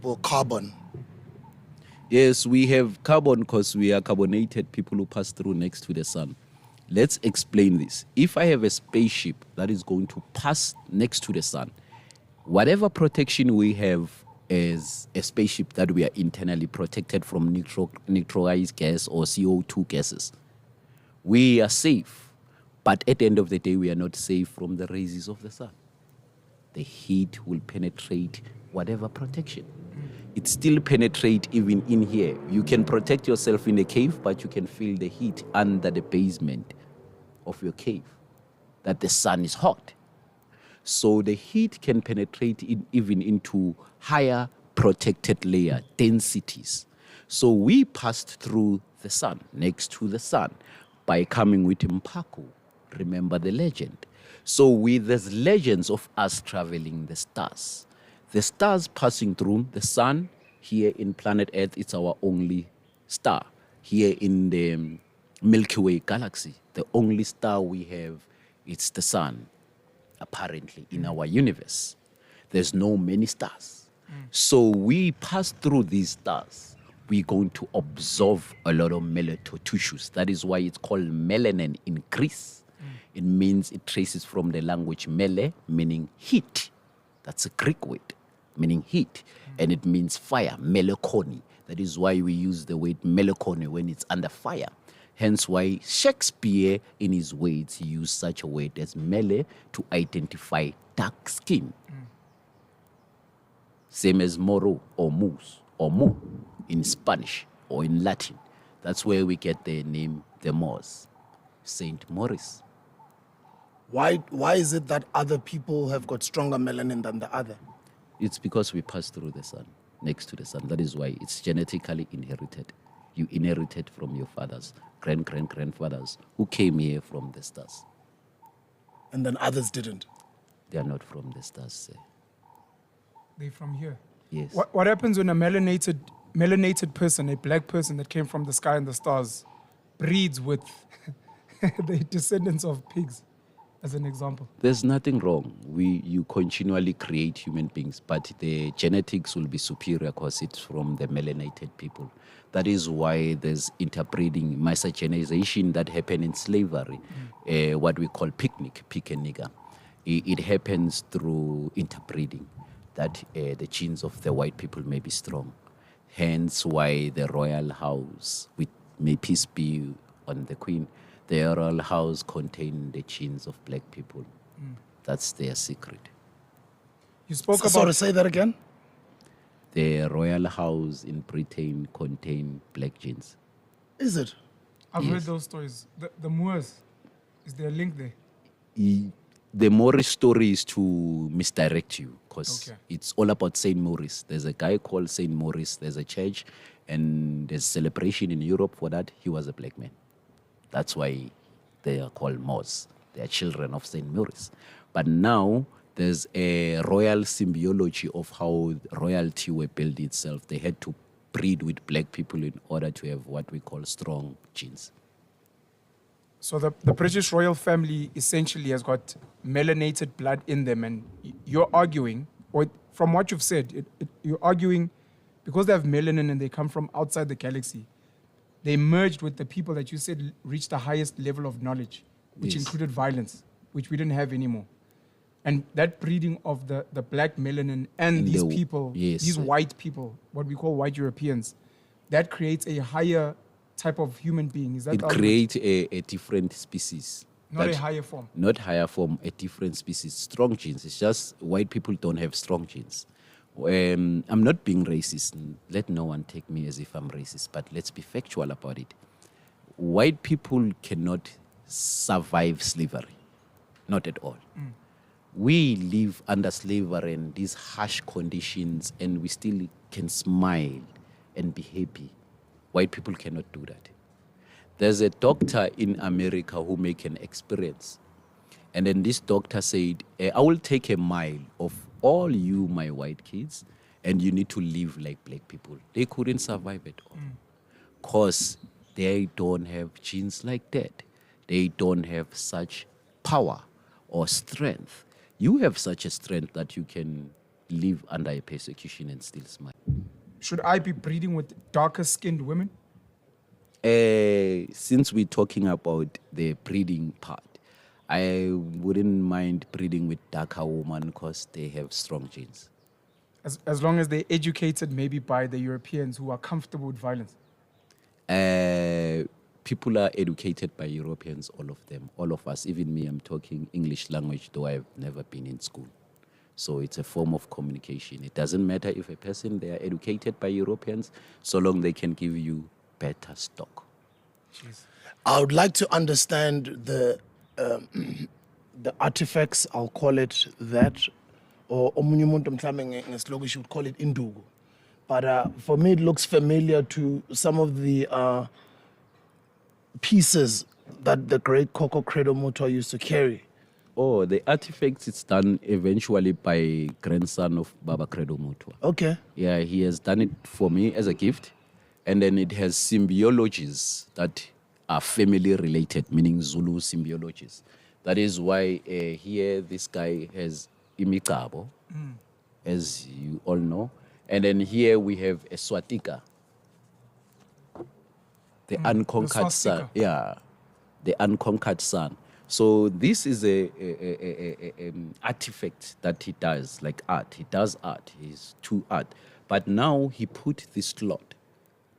Well, carbon. Yes, we have carbon because we are carbonated people who pass through next to the sun. Let's explain this. If I have a spaceship that is going to pass next to the sun, whatever protection we have as a spaceship that we are internally protected from neutralized gas or CO2 gases, we are safe. But at the end of the day, we are not safe from the rays of the sun. The heat will penetrate whatever protection. It still penetrate even in here. You can protect yourself in a cave, but you can feel the heat under the basement of your cave, that the sun is hot. So the heat can penetrate even into higher protected layer densities. So we passed through the sun, next to the sun, by coming with Mpaku. Remember the legend. So there's legends of us traveling the stars. The stars passing through the sun, here in planet Earth, it's our only star. Here in the Milky Way galaxy, the only star we have, it's the sun, apparently, in our universe. There's no many stars. So we pass through these stars. We're going to absorb a lot of melatotissues. That is why it's called melanin increase. It means it traces from the language mele, meaning heat. That's a Greek word, meaning heat. And it means fire, melancholy. That is why we use the word melancholy when it's under fire. Hence why Shakespeare, in his words, used such a word as mele to identify dark skin. Same as moro or moose or mu in Spanish or in Latin. That's where we get the name the Moors, Saint Maurice. Why is it that other people have got stronger melanin than the other? It's because we pass through the sun, next to the sun. That is why it's genetically inherited. You inherited from your fathers, grandfathers, who came here from the stars. And then others didn't. They are not from the stars, sir. They're from here. Yes. What happens when a melanated person, a black person that came from the sky and the stars, breeds with the descendants of pigs, as an example? There's nothing wrong. You continually create human beings, but the genetics will be superior because it's from the melanated people. That is why there's interbreeding, miscegenization that happened in slavery, what we call pick and nigger. It happens through interbreeding, that the genes of the white people may be strong. Hence why the royal house, with may peace be on the queen, the royal house contain the genes of black people. That's their secret. You spoke about... Sorry, say that again? The royal house in Britain contain black genes. Is it? I've Yes. heard those stories. The Moors, is there a link there? The Maurice story is to misdirect you because Okay. it's all about Saint Maurice. There's a guy called Saint Maurice. There's a church and there's celebration in Europe for that. He was a black man. That's why they are called Moors. They are children of Saint Maurice. But now there's a royal symbiology of how royalty were built itself. They had to breed with black people in order to have what we call strong genes. So the British royal family essentially has got melanated blood in them, and you're arguing, or from what you've said, you're arguing because they have melanin and they come from outside the galaxy, they merged with the people that you said reached the highest level of knowledge, which Yes. included violence, which we didn't have anymore. And that breeding of the black melanin and And these the- people, yes, these sir. white people, what we call white Europeans, that creates a higher type of human being. Is that It the argument? creates a different species. Not that- a higher form? Not higher form, a different species. Strong genes. It's just white people don't have strong genes. I'm not being racist. Let no one take me as if I'm racist, but let's be factual about it. White people cannot survive slavery. Not at all. We live under slavery and these harsh conditions, and we still can smile and be happy. White people cannot do that. There's a doctor in America who make an experience. And then this doctor said, I will take a mile of all you, my white kids, and you need to live like black people. They couldn't survive at all. Because they don't have genes like that. They don't have such power or strength. You have such a strength that you can live under a persecution and still smile. Should I be breeding with darker skinned women? Since we're talking about the breeding part, I wouldn't mind breeding with darker women because they have strong genes. As long as they're educated maybe by the Europeans who are comfortable with violence. People are educated by Europeans, all of them, all of us. Even me, I'm talking English language, though I've never been in school. So it's a form of communication. It doesn't matter if a person, they are educated by Europeans, so long they can give you better stock. Jeez. I would like to understand the artifacts, I'll call it that, or omunye umuntu mhlambe ngesilokishi would call it induku. But for me, it looks familiar to some of the pieces that the great Coco Credo Mutwa used to carry. Oh, the artifacts, it's done eventually by grandson of Baba Credo Mutwa. Okay. Yeah, he has done it for me as a gift. And then it has symbiologies that are family related, meaning Zulu symbiologies. That is why here this guy has imikabo, as you all know. And then here we have a swatika, the unconquered son. swastika. Yeah, the unconquered son. So this is a artifact that he does, like art. He does art. He's to art. But now he put this slot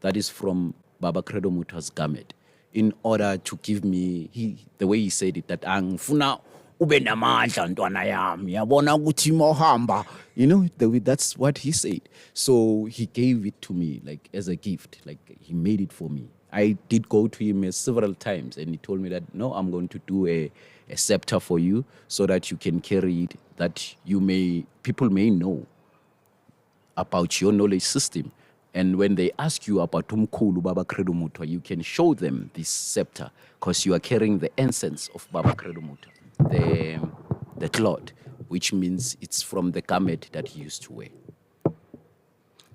that is from Baba Credo Mutwa's garment in order to give me, the way he said it, that angifuna ube namandla ntwana yami yabona ukuthi mohamba, that's what he said. So he gave it to me like as a gift, like he made it for me. I did go to him several times and he told me that, no, I'm going to do a scepter for you so that you can carry it, that people may know about your knowledge system. And when they ask you about Umkhulu Baba Credo Mutwa, you can show them this scepter because you are carrying the essence of Baba Credo Mutwa, the cloth, which means it's from the garment that he used to wear.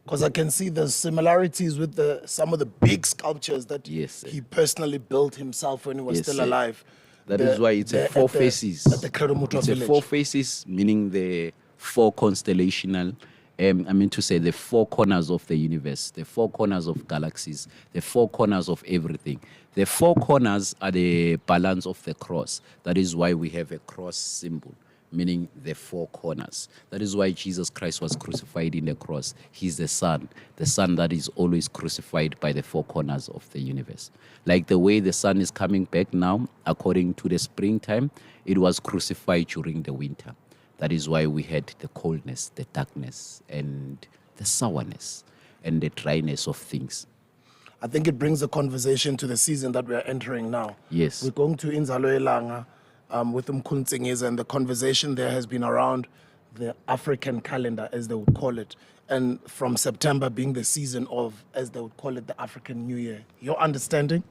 Because I can see the similarities with some of the big sculptures that Yes, he personally built himself when he was Yes, still sir. alive. That is why it's a four faces. At the Credo Mutwa It's village. a four faces, meaning the four constellational. The four corners of the universe, the four corners of galaxies, the four corners of everything. The four corners are the balance of the cross. That is why we have a cross symbol, meaning the four corners. That is why Jesus Christ was crucified in the cross. He's the sun that is always crucified by the four corners of the universe. Like the way the sun is coming back now, according to the springtime, it was crucified during the winter. That is why we had the coldness, the darkness, and the sourness, and the dryness of things. I think it brings the conversation to the season that we are entering now. Yes. We're going to Inzalo Elanga with Umkhulu Ntsingiza, and the conversation there has been around the African calendar, as they would call it, and from September being the season of, as they would call it, the African New Year. Your understanding?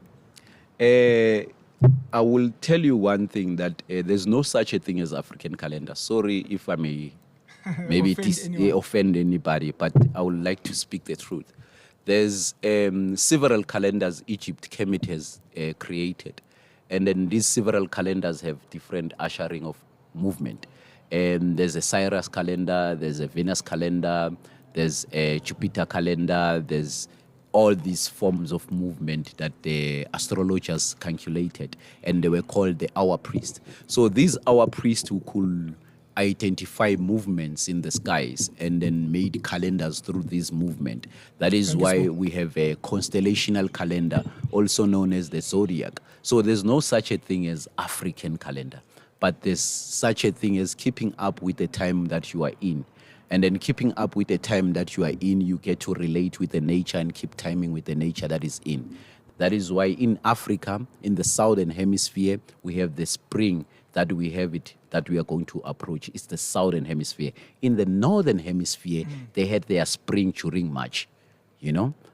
I will tell you one thing, that there's no such a thing as African calendar. Sorry if I may maybe offend anybody, but I would like to speak the truth. There's several calendars Egypt Kemet has created, and then these several calendars have different ushering of movement. There's a Cyrus calendar, there's a Venus calendar, there's a Jupiter calendar, there's all these forms of movement that the astrologers calculated, and they were called the hour priest. So these hour priests who could identify movements in the skies and then made calendars through this movement. That is why we have a constellational calendar, also known as the zodiac. So there's no such a thing as African calendar, but there's such a thing as keeping up with the time that you are in. And then keeping up with the time that you are in, you get to relate with the nature and keep timing with the nature that is in. That is why in Africa, in the southern hemisphere, we have the spring that we are going to approach. It's the southern hemisphere. In the northern hemisphere, they had their spring during March.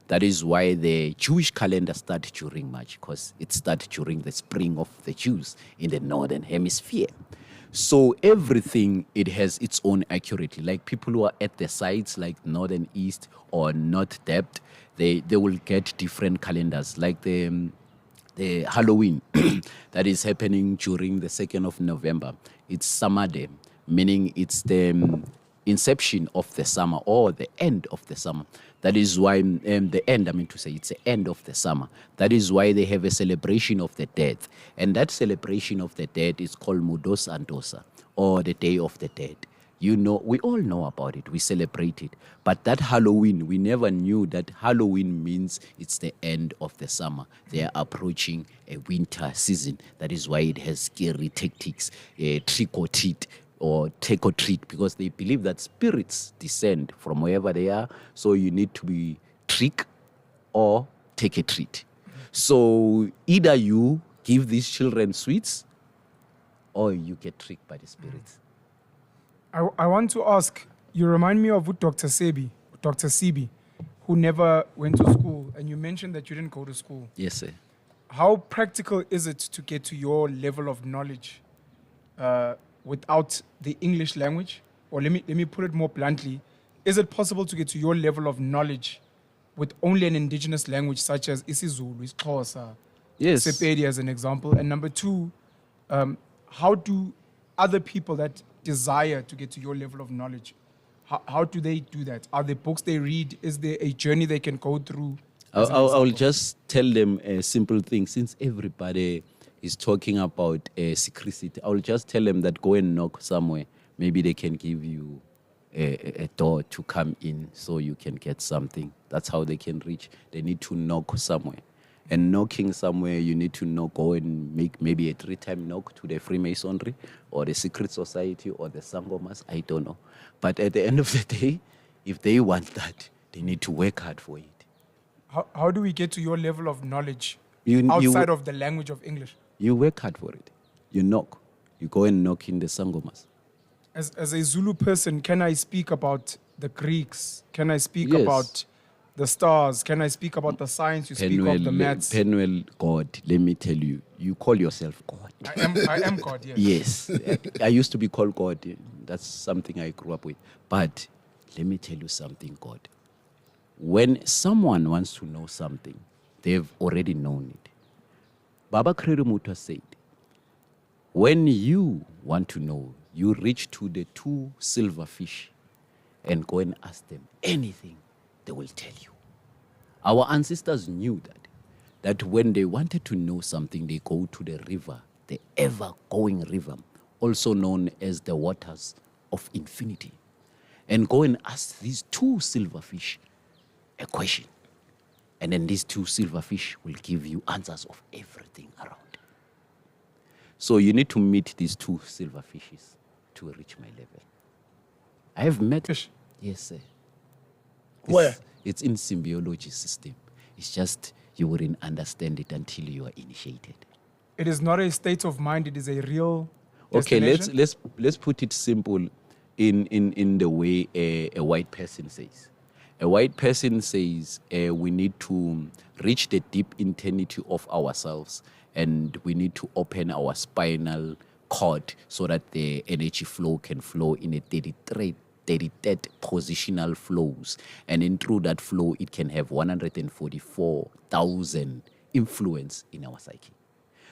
That is why the Jewish calendar started during March, because it started during the spring of the Jews in the northern hemisphere. So everything, it has its own accuracy. Like people who are at the sites, like northern east or north depth, they will get different calendars. Like the Halloween that is happening during the 2nd of November. It's Samade, meaning it's inception of the summer or the end of the summer. That is why the end, I mean to say, it's the end of the summer. That is why they have a celebration of the dead. And that celebration of the dead is called Mudos Andosa, or the Day of the Dead. You know, we all know about it. We celebrate it. But that Halloween, we never knew that Halloween means it's the end of the summer. They are approaching a winter season. That is why it has scary tactics, trick or treat or take or treat, because they believe that spirits descend from wherever they are. So you need to be trick or take a treat. So either you give these children sweets or you get tricked by the spirits. I want to ask, you remind me of Dr. Sebi, who never went to school, and you mentioned that you didn't go to school. Yes, sir. How practical is it to get to your level of knowledge without the English language? Or let me put it more bluntly, is it possible to get to your level of knowledge with only an indigenous language such as isiZulu, isiXhosa, Yes. Sepedi as an example? And number two, how do other people that desire to get to your level of knowledge, how do they do that? Are there books they read? Is there a journey they can go through? I'll just tell them a simple thing. Since everybody is talking about secrecy, I'll just tell them that go and knock somewhere. Maybe they can give you a door to come in so you can get something. That's how they can reach. They need to knock somewhere. And knocking somewhere, you need to go and make maybe a 3-time knock to the Freemasonry or the Secret Society or the Sangomas. I don't know. But at the end of the day, if they want that, they need to work hard for it. How do we get to your level of knowledge You- outside of the language of English? You work hard for it. You knock. You go and knock in the Sangomas. As a Zulu person, can I speak about the Greeks? Can I speak Yes. about the stars? Can I speak about the science? You speak of the maths. Penuel, God, let me tell you, you call yourself God. I am God, yes. Yes. I used to be called God. That's something I grew up with. But let me tell you something, God. When someone wants to know something, they've already known it. Baba Credo Muta said, when you want to know, you reach to the 2 silver fish and go and ask them anything, they will tell you. Our ancestors knew that when they wanted to know something, they go to the river, the ever-going river, also known as the waters of infinity, and go and ask these 2 silverfish a question. And then these 2 silverfish will give you answers of everything around. So you need to meet these 2 silverfishes to reach my level. I have met... Fish. Yes, sir. Where? It's in symbiology system. It's just you wouldn't understand it until you are initiated. It is not a state of mind, it is a real Okay, destination? let's put it simple in the way a white person says. A white person says we need to reach the deep eternity of ourselves, and we need to open our spinal cord so that the energy flow can flow in a 33rd positional flows. And then through that flow, it can have 144,000 influence in our psyche.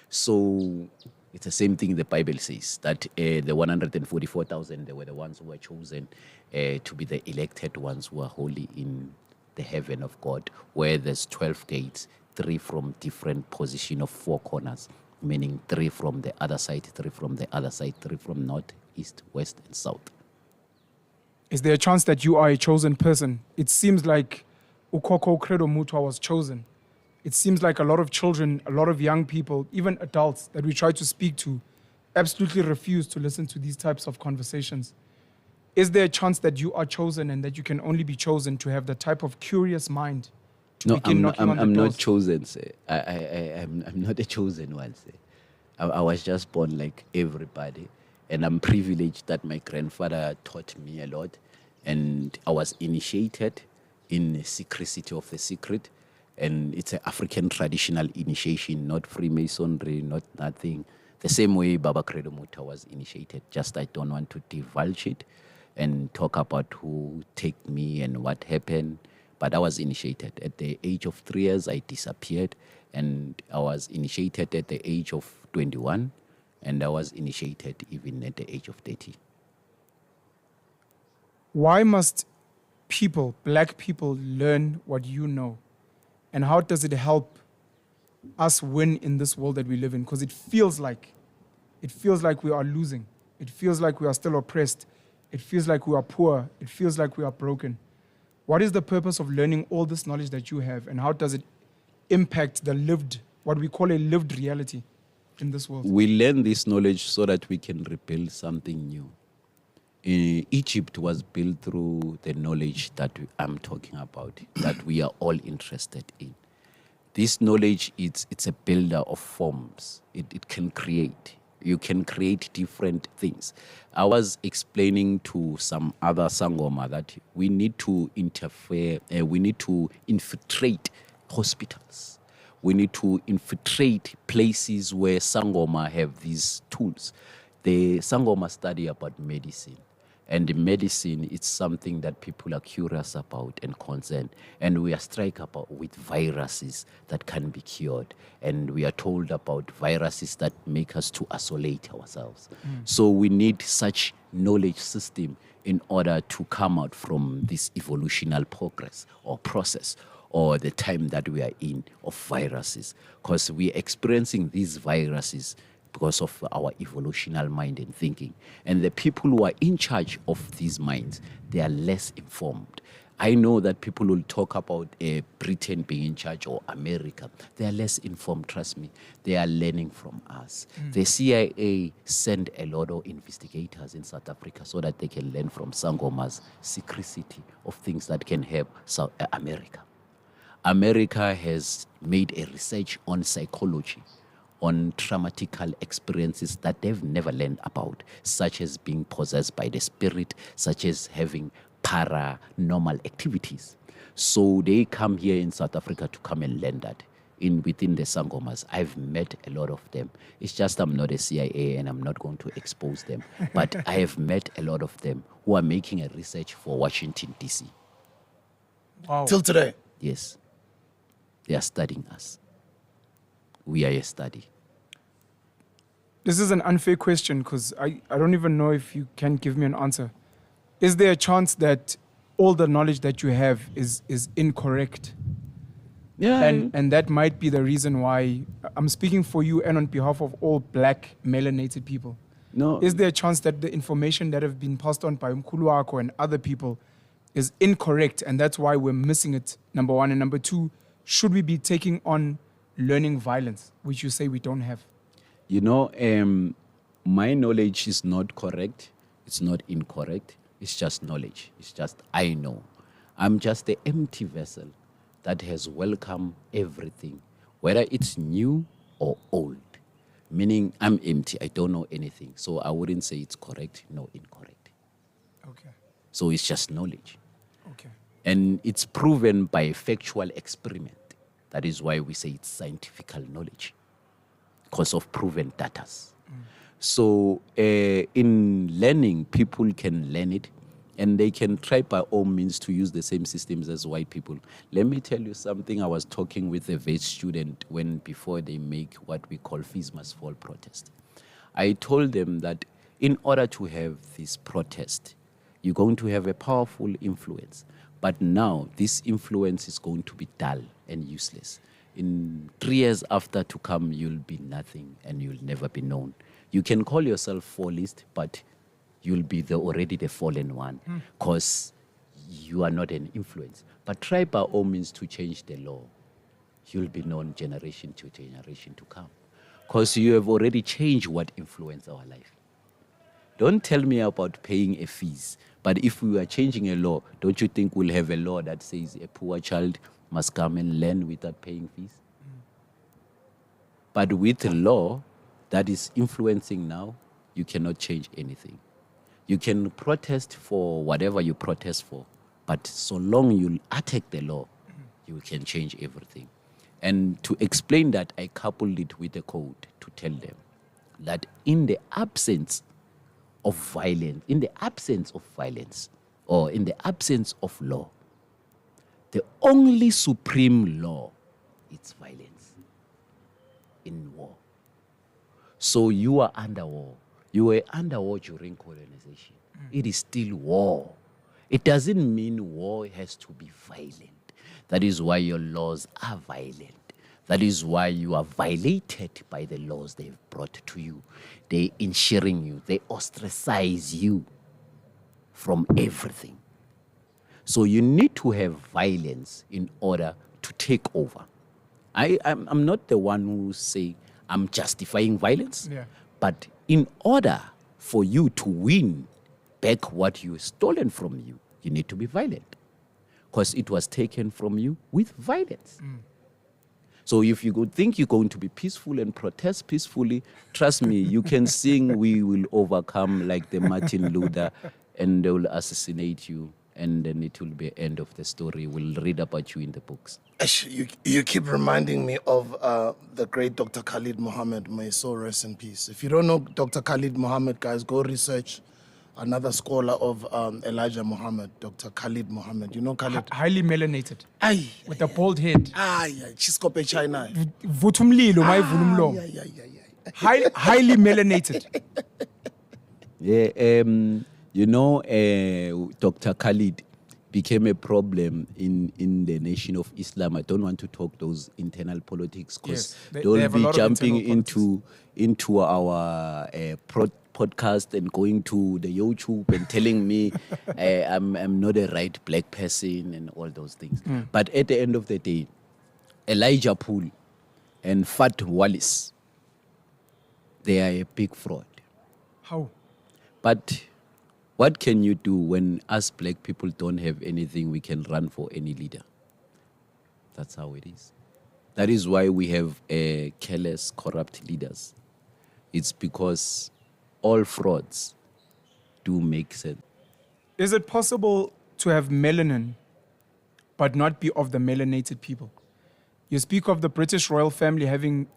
So it's the same thing the Bible says, that the 144,000, they were the ones who were chosen to be the elected ones who are holy in the heaven of God, where there's 12 gates, 3 from different position of 4 corners, meaning 3 from the other side, 3 from the other side, 3 from north, east, west, and south. Is there a chance that you are a chosen person? It seems like Ukoko Credo Mutwa was chosen. It seems like a lot of children, a lot of young people, even adults that we try to speak to, absolutely refuse to listen to these types of conversations. Is there a chance that you are chosen and that you can only be chosen to have the type of curious mind to No, begin knocking on the I'm doors? not chosen, sir. I'm not a chosen one, sir. I was just born like everybody, and I'm privileged that my grandfather taught me a lot, and I was initiated in the secrecy of the secret, and it's an African traditional initiation, not Freemasonry, not nothing. The same way Baba Credo Muta was initiated, just I don't want to divulge it and talk about who took me and what happened. But I was initiated. At the age of 3 years, I disappeared, and I was initiated at the age of 21, and I was initiated even at the age of 30. why must people, black people, learn what you know? And how does it help us win in this world that we live in? Because it feels like we are losing. It feels like we are still oppressed. It feels like we are poor. It feels like we are broken. What is the purpose of learning all this knowledge that you have, and how does it impact the lived, what we call a lived reality in this world? We learn this knowledge so that we can rebuild something new. Egypt was built through the knowledge that I'm talking about, that we are all interested in. This knowledge, it's a builder of forms. It can create. You can create different things. I was explaining to some other Sangoma that we need to interfere, we need to infiltrate hospitals. We need to infiltrate places where Sangoma have these tools. The Sangoma study about medicine. And medicine is something that people are curious about and concerned. And we are struck about with viruses that can be cured. And we are told about viruses that make us to isolate ourselves. So we need such knowledge system in order to come out from this evolutional progress or process or the time that we are in of viruses. Because we are experiencing these viruses because of our evolutional mind and thinking. And the people who are in charge of these minds, they are less informed. I know that people will talk about Britain being in charge or America. They are less informed, trust me. They are learning from us. The CIA sent a lot of investigators in South Africa so that they can learn from Sangoma's secrecy of things that can help America. America has made a research on psychology, on traumatical experiences that they've never learned about, such as being possessed by the spirit, such as having paranormal activities. So they come here in South Africa to come and learn that within the Sangomas. I've met a lot of them. It's just I'm not a CIA and I'm not going to expose them. But I have met a lot of them who are making a research for Washington, D.C. Wow. Till today. Yes. They are studying us. We are a study. This is an unfair question because I don't even know if you can give me an answer. Is there a chance that all the knowledge that you have is incorrect? Yeah. And that might be the reason why I'm speaking for you and on behalf of all black melanated people. No. Is there a chance that the information that have been passed on by Mkuluwako and other people is incorrect and that's why we're missing it, number one? And number two, should we be taking on learning violence, which you say we don't have? You know, my knowledge is not correct. It's not incorrect. It's just knowledge. It's just I know. I'm just an empty vessel that has welcomed everything, whether it's new or old. Meaning I'm empty. I don't know anything. So I wouldn't say it's correct, no incorrect. Okay. So it's just knowledge. Okay. And it's proven by factual experiment. That is why we say it's scientific knowledge, because of proven data. So in learning, people can learn it, and they can try by all means to use the same systems as white people. Let me tell you something. I was talking with a VET student before they make what we call Fees Must Fall protest. I told them that in order to have this protest, you're going to have a powerful influence. But now this influence is going to be dull and useless. In 3 years after to come, you'll be nothing and you'll never be known. You can call yourself fallist, but you'll be already the fallen one because you are not an influence. But try by all means to change the law. You'll be known generation to generation to come because you have already changed what influenced our life. Don't tell me about paying a fees. But if we are changing a law, don't you think we'll have a law that says a poor child must come and learn without paying fees? But with a law that is influencing now, you cannot change anything. You can protest for whatever you protest for, but so long you attack the law, you can change everything. And to explain that, I coupled it with a code to tell them that in the absence of violence, or in the absence of law, the only supreme law is violence in war. So you are under war. You were under war during colonization. It is still war. It doesn't mean war has to be violent. That is why your laws are violent. That is why you are violated by the laws they've brought to you. They ensuring you, they ostracize you from everything. So you need to have violence in order to take over. I'm not the one who say I'm justifying violence, Yeah. but in order for you to win back what you stolen from you, you need to be violent because it was taken from you with violence. So if you could think you're going to be peaceful and protest peacefully, trust me, you can sing "We Will Overcome" like the Martin Luther, and they will assassinate you, and then it will be end of the story. We'll read about you in the books. Ash, you keep reminding me of the great Dr. Khalid Muhammad. May his soul rest in peace. If you don't know Dr. Khalid Muhammad, guys, go research another scholar of Elijah Muhammad, Dr. Khalid Muhammad. You know Khalid? Highly melanated, Ay, with a bald head. Chiskope China. Vutumlilo, my vulumlo. Highly melanated. Yeah, Dr. Khalid became a problem in the nation of Islam. I don't want to talk those internal politics because Yes, they they'll have a be lot of jumping internal into our podcast and going to the YouTube and telling me I'm not a right black person and all those things. But at the end of the day, Elijah Poole and Fat Wallace, they are a big fraud. How? But what can you do when us black people don't have anything we can run for any leader? That's how it is. That is why we have careless, corrupt leaders. It's because all frauds do make sense. Is it possible to have melanin but not be of the melanated people? You speak of the British royal family having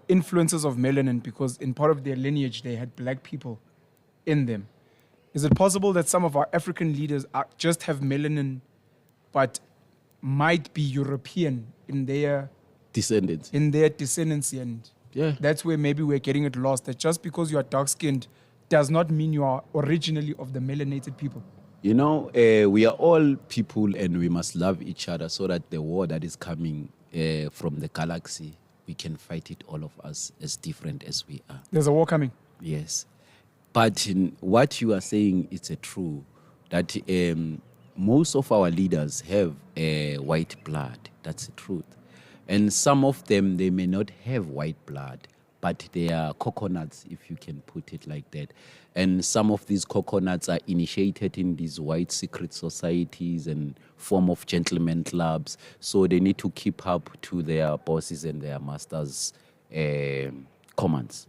influences of melanin because in part of their lineage they had black people in them. Is it possible that some of our African leaders just have melanin but might be European in their Descendants. descendancy, and Yeah. that's where maybe we're getting it lost, that just because you are dark-skinned does not mean you are originally of the melanated people? You know, we are all people and we must love each other so that the war that is coming from the galaxy, we can fight it, all of us, as different as we are. There's a war coming. Yes. But what you are saying is true, that most of our leaders have white blood. That's the truth. And some of them, they may not have white blood, but they are coconuts, if you can put it like that. And some of these coconuts are initiated in these white secret societies and form of gentlemen clubs. So they need to keep up to their bosses and their masters' commands.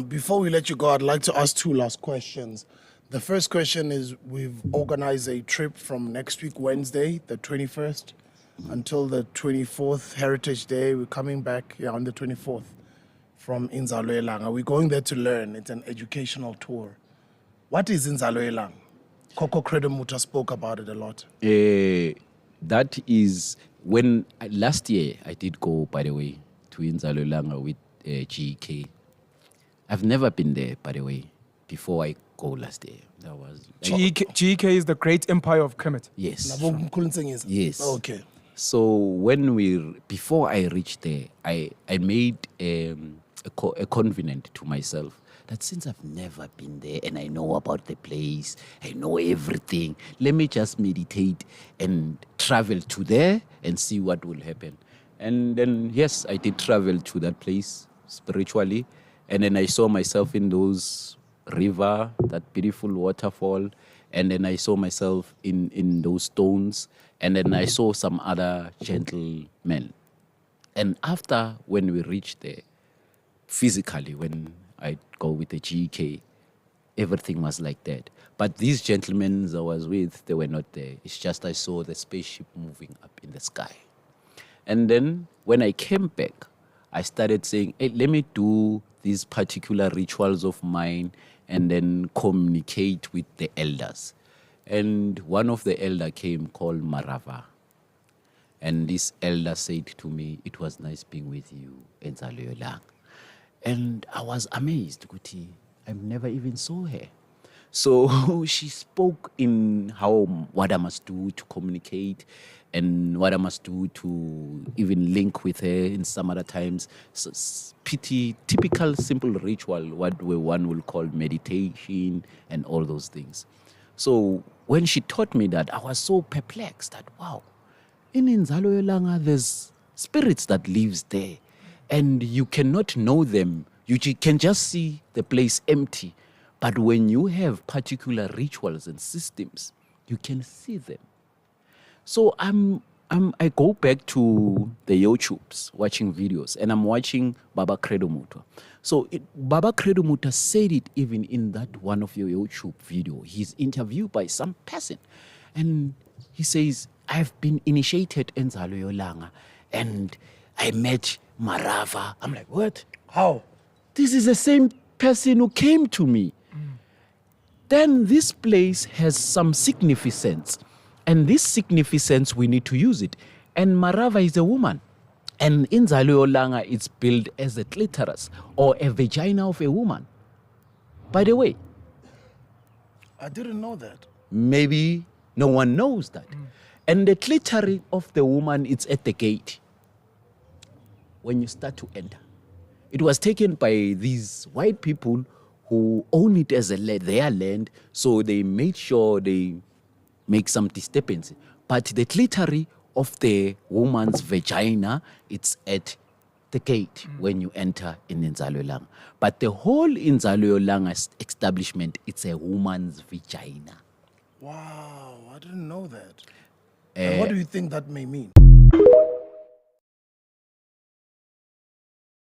Before we let you go, I'd like to ask two last questions. The first question is, we've organized a trip from next week, Wednesday, the 21st, until the 24th, Heritage Day. We're coming back on the 24th from Inzalo Elang. We're going there to learn. It's an educational tour. What is Inzalo Elang? Coco Credo Muta spoke about it a lot. That is when last year I did go, by the way, to Inzalo Langa with GK. I've never been there, by the way, before I go last year. That was GK is the great empire of Kemet. yes. Labo Mkhuluntsengiza? Yes. Okay. So before I reached there, I made a covenant to myself that since I've never been there and I know about the place, I know everything, let me just meditate and travel to there and see what will happen. And then, yes, I did travel to that place spiritually. And then I saw myself in those river, that beautiful waterfall. And then I saw myself in those stones. And then I saw some other gentlemen. And after, when we reached there, physically, when I go with the GK, everything was like that. But these gentlemen I was with, they were not there. It's just I saw the spaceship moving up in the sky. And then when I came back, I started saying, hey, let me do these particular rituals of mine and then communicate with the elders. And one of the elder came called Marava. And this elder said to me, it was nice being with you, Enzalo Lang. And I was amazed, Guti. I never even saw her. So she spoke in what I must do to communicate and what I must do to even link with her in some other times. Typical simple ritual, what one will call meditation and all those things. So when she taught me that, I was so perplexed that, wow, in Inzalo Yolanga, there's spirits that lives there. And you cannot know them. You can just see the place empty. But when you have particular rituals and systems, you can see them. So I go back to the YouTubes, watching videos, and I'm watching Baba Credo Mutwa. So Baba Credo Mutwa said it even in that one of your YouTube video. He's interviewed by some person, and he says, I've been initiated in Nzalo Yolanga, and I met Marava. I'm like, what? How? This is the same person who came to me. Then this place has some significance. And this significance, we need to use it. And Marava is a woman. And in Nzalo Yolanga, it's built as a clitoris or a vagina of a woman. By the way, I didn't know that. maybe no one knows that. And the clitoris of the woman, it's at the gate when you start to enter. It was taken by these white people who own it as their land, so they made sure they make some disturbance. But the clitoris of the woman's vagina, it's at the gate when you enter in Nzalo Yolanga. But the whole Nzalo Yolanga establishment, it's a woman's vagina. Wow, I didn't know that. And what do you think that may mean?